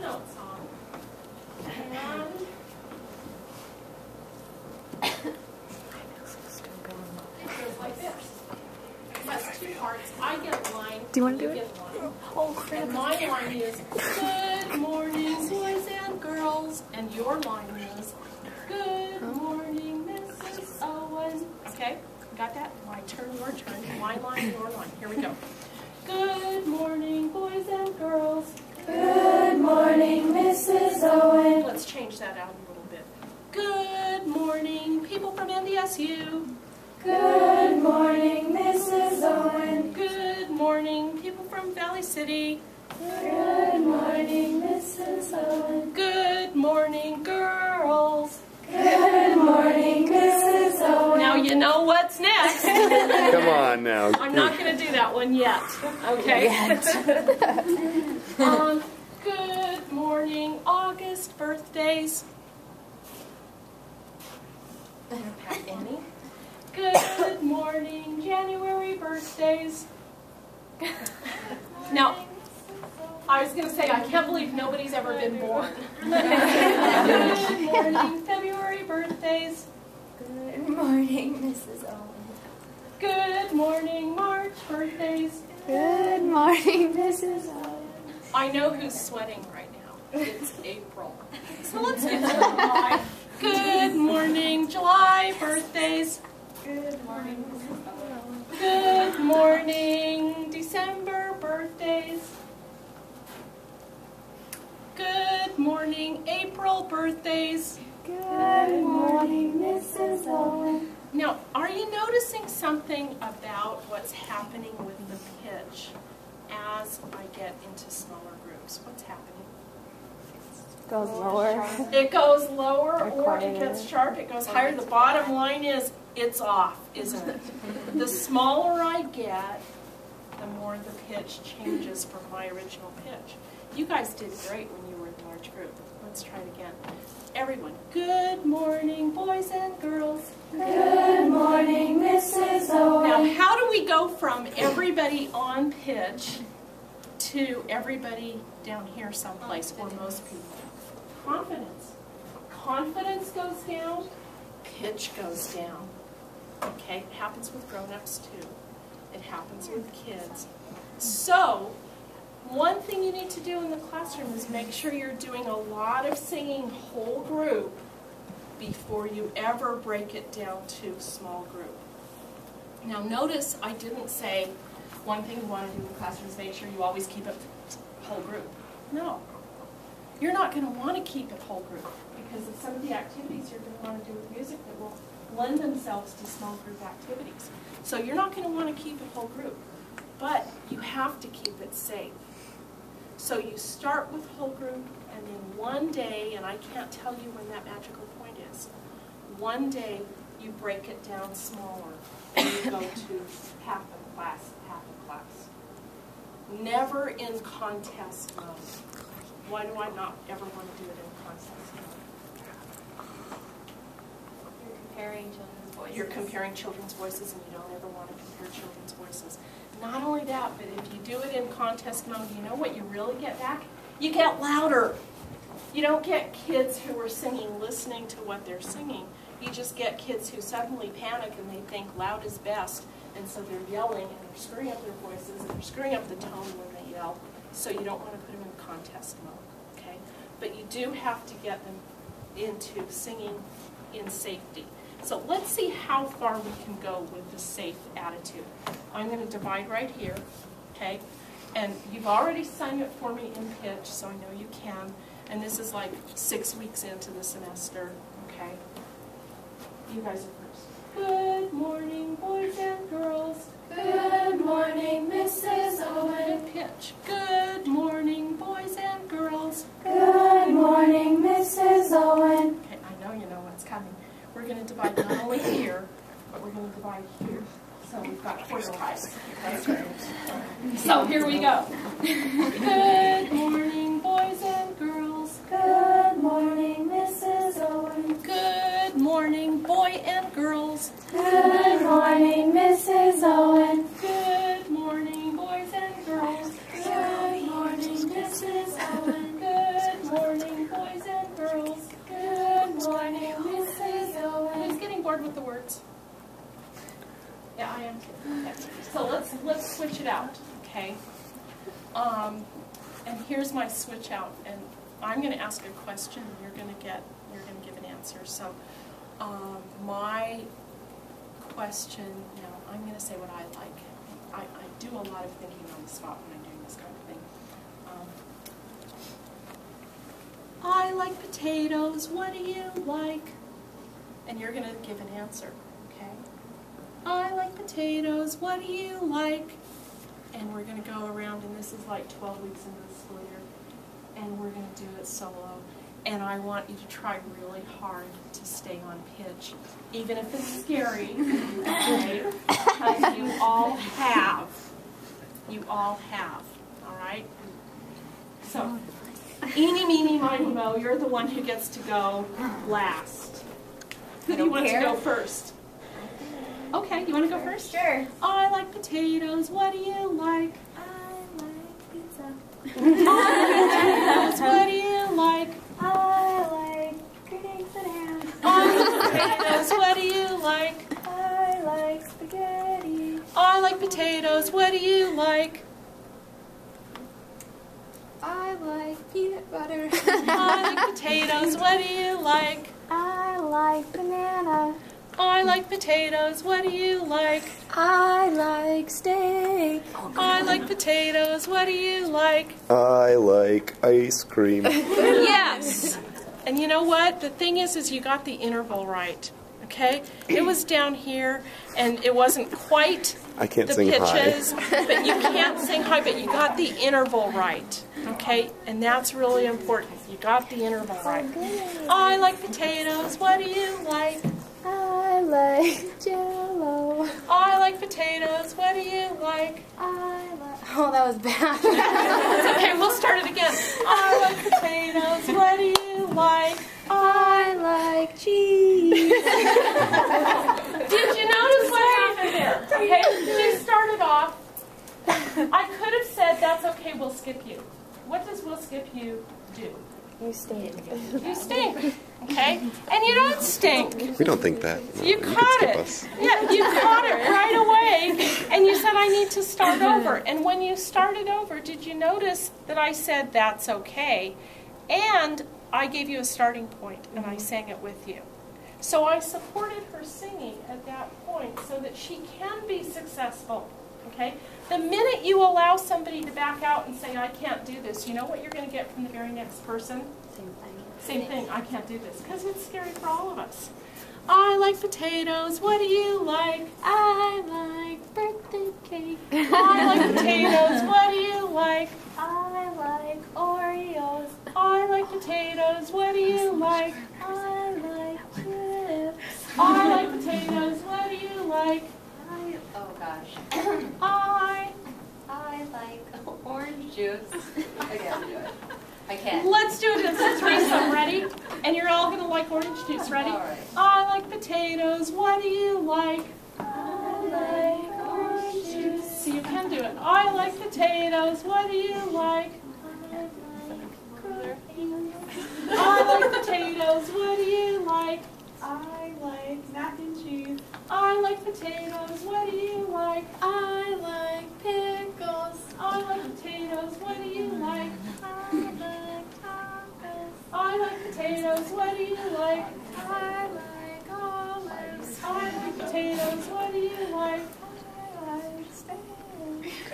notes on. And it goes like this. That's 2 parts. I get a line. Do you want to do it? Oh, crap. And my line is, good morning, boys and girls. And your line is, good morning, Mrs. Owen. Okay? Got that? My turn, your turn. My line, your line. Here we go. Good morning, boys and girls. Good morning, Mrs. Owen. Let's change that out a little bit. Good morning, people from NDSU. Good morning, Mrs. Owen. Good morning, people from Valley City. Good morning, Mrs. Owen. Good morning, girls. Good morning, Mrs. Owen. Now you know what's next. Come on now. I'm not going to do that one yet. Okay? Good morning, August birthdays. I don't have any. Good morning, January birthdays. Now, I was going to say, I can't believe nobody's ever been born. Good morning, February birthdays. Good morning, Mrs. Owen. Good morning, March birthdays. Good morning, Mrs. Owen. I know who's sweating right now. It's April. So let's get to July. Good morning, July birthdays. Good morning, Mrs. Owen. Good morning, December birthdays. Good morning, April birthdays. Good morning, Mrs. Owen. Now, are you noticing something about what's happening with the pitch as I get into smaller groups? What's happening? Goes lower. It goes lower or quieter. it gets sharp, it goes higher. The bottom line is it's off, isn't it? The smaller I get, the more the pitch changes from my original pitch. You guys did great when you were in a large group. Let's try it again. Everyone, good morning, boys and girls. Good morning, Mrs. Owen. Now, how do we go from everybody on pitch to everybody down here someplace, or most people? Confidence. Confidence goes down, pitch goes down. Okay, it happens with grown-ups too. It happens with kids. So, one thing you need to do in the classroom is make sure you're doing a lot of singing whole group before you ever break it down to small group. Now notice I didn't say one thing you want to do in the classroom is make sure you always keep it whole group. No. You're not going to want to keep it whole group because of some of the activities you're going to want to do with music that will lend themselves to small group activities. So you're not going to want to keep it whole group, but you have to keep it safe. So you start with whole group, and then one day, and I can't tell you when that magical point is, one day you break it down smaller, and you go to half a class, half a class. Never in contest mode. Why do I not ever want to do it in contest mode? You're comparing children's voices. You're comparing children's voices, and you don't ever want to compare children's voices. Not only that, but if you do it in contest mode, you know what you really get back? You get louder. You don't get kids who are singing listening to what they're singing. You just get kids who suddenly panic and they think loud is best, and so they're yelling and they're screwing up their voices and they're screwing up the tone when they yell. So you don't want to put them in contest mode, okay? But you do have to get them into singing in safety. So let's see how far we can go with the safe attitude. I'm going to divide right here, okay? And you've already sung it for me in pitch, so I know you can. And this is like 6 weeks into the semester, okay? You guys are first. Good morning, boys and girls. Good morning, Mrs. Owen. Pitch. Good morning, boys and girls. Good morning, Mrs. Owen. Okay, I know you know what's coming. We're going to divide not only here, but we're going to divide here. So we've got quarter lives. That's great. So here we go. Good morning, boys and girls. Good morning, Mrs. Owen. Good morning, boy and girls. Good morning, Mrs. Owen. Good morning, boys and girls. Good morning, Mrs. Owen. Good words? Yeah, I am too. Okay. So let's switch it out, okay? And here's my switch out, and I'm going to ask a question, and you're going to give an answer. So my question, now I'm going to say what I like. I do a lot of thinking on the spot when I'm doing this kind of thing. I like potatoes. What do you like? And you're going to give an answer, okay? I like potatoes. What do you like? And we're going to go around, and this is like 12 weeks into the school year, and we're going to do it solo. And I want you to try really hard to stay on pitch, even if it's scary, okay? Because you all have. You all have, all right? So, eeny, meeny, miny, mo, you're the one who gets to go last. Who do you want to go first? Okay, you want to go first? Sure. I like potatoes. What do you like? I like pizza. I like potatoes. What do you like? I like green eggs and ham. I like potatoes. What do you like? I like spaghetti. I like potatoes. What do you like? I like peanut butter. I like potatoes. What do you like? I like banana. I like potatoes. What do you like? I like steak. I like potatoes. What do you like? I like ice cream. Yes. And you know what? The thing is you got the interval right. Okay? It was down here, and it wasn't quite I can't the sing pitches, high. but you can't sing high, but you got the interval right. Okay? And that's really important. You got the interval right. I like potatoes. What do you like? I like Jell-O. I like potatoes. What do you like? I like... Oh, that was bad. It's okay, we'll start it again. I like potatoes. What do you like? I like cheese. Did you notice what happened there? Okay, she started off. I could have said, that's okay, we'll skip you. What does we'll skip you do? You stink. You stink, okay? And you don't stink. We don't think that. No, You can caught skip it. us. Yeah, you caught it right away, and you said, I need to start over. And when you started over, did you notice that I said, that's okay? And I gave you a starting point, and I sang it with you. So I supported her singing at that point so that she can be successful, okay? The minute you allow somebody to back out and say, I can't do this, you know what you're going to get from the very next person? Same thing, I can't do this, because it's scary for all of us. I like potatoes. What do you like? I like birthday cake. I like potatoes. What do you like? I like Oreos. I like potatoes. What do you like? I like chips. I like potatoes. What do you like? Oh gosh. I like orange juice. I can't do it. I can't. Let's do it as a threesome. Ready? And you're all going to like orange juice. Ready? All right. I like potatoes. What do you like? I like orange juice. So you can do it. I like potatoes. What do you like? I like potatoes. What do you like? I like mac and cheese. I like potatoes. What do you like? I like pickles. I like potatoes. What do you like? I like tacos. I like potatoes. What do you like? I like olives. I like potatoes. What do you like? I like steak.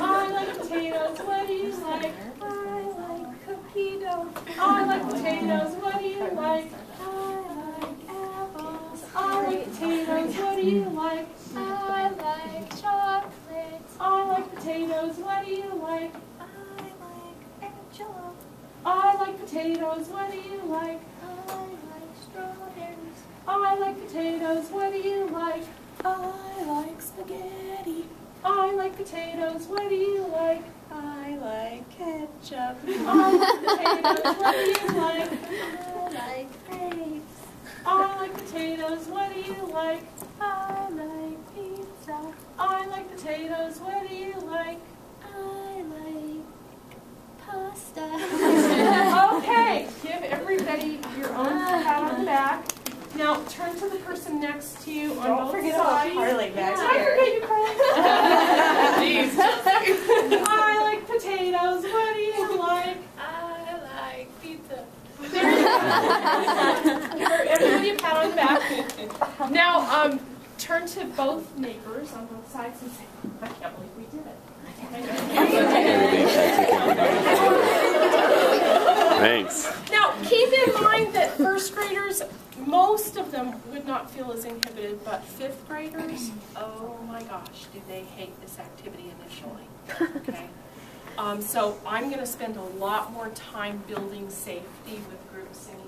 I like potatoes. What do you like? I like cookie dough. I like potatoes. What do you like? I like apples. I like potatoes. What do you like? I like chocolate. I like potatoes. What do you like? I like angelo. I like potatoes. What do you like? I like strawberries. I like potatoes. What do you like? I like spaghetti. I like potatoes. What do you like? I like ketchup. I like potatoes. What do you like? I like grapes. I like potatoes. What do you like? I like pizza. I like potatoes. What do you like? I like pasta. Okay, give everybody your own pat on the back. Now, Now turn to the person next to you on Don't both forget about sides. Carly back I here. forget you, Carly. I like potatoes. What do you like? I like pizza. There you go. Give everybody a pat on the back. Now, turn to both neighbors on both sides and say, I can't believe we did it. Thanks. Now, keep in mind that first graders, most of them would not feel as inhibited, but fifth graders, oh my gosh, do they hate this activity initially. Okay? So I'm going to spend a lot more time building safety with group singing